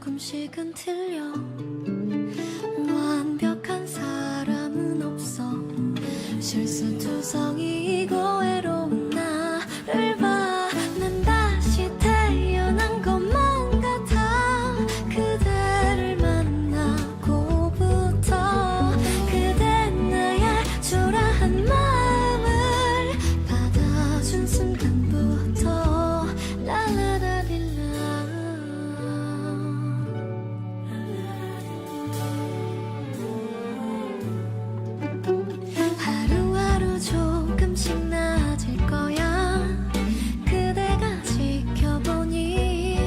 조금씩은 틀려. 완벽한 사람은 없어. 실수투성이고 외로운 나를 봐. 난 다시 태어난 것만 같아. 그대를 만나고부터 그대 나의 초라한 마음을 받아준 순간부터 라라라릴라. 하루하루 조금씩 나아질 거야. 그대가 지켜보니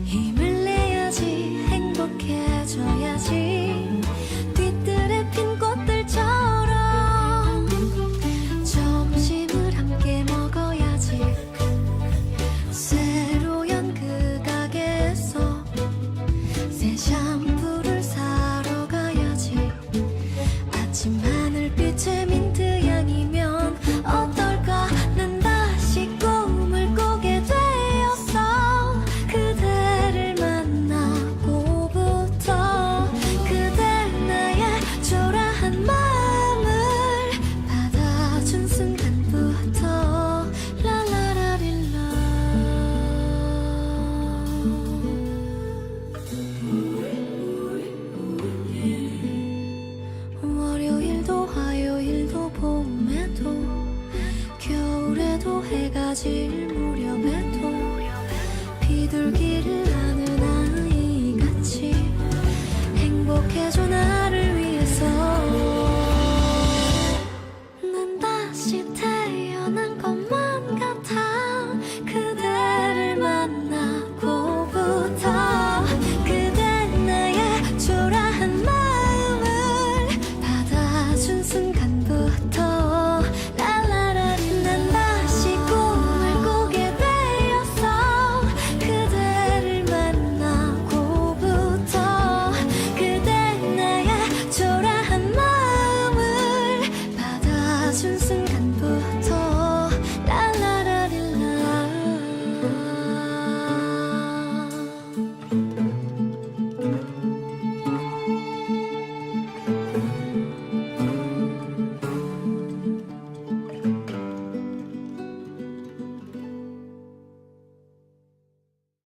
힘을 내야지, 행복해져야지. 뒤뜰에 핀 꽃들처럼 점심을 함께 먹어야지. 새로 연 그 가게에서 새 샴푸를 사러 가야지. 아침 하늘빛의 민트향이면 어떨까. 난 다시 꿈을 꾸게 되었어. 그대를 만나고부터 그대 나의 초라한 마음을 받아준 순간부터 라라라릴라. 월요일도 화요일도 봄에도 겨울에도 해가 질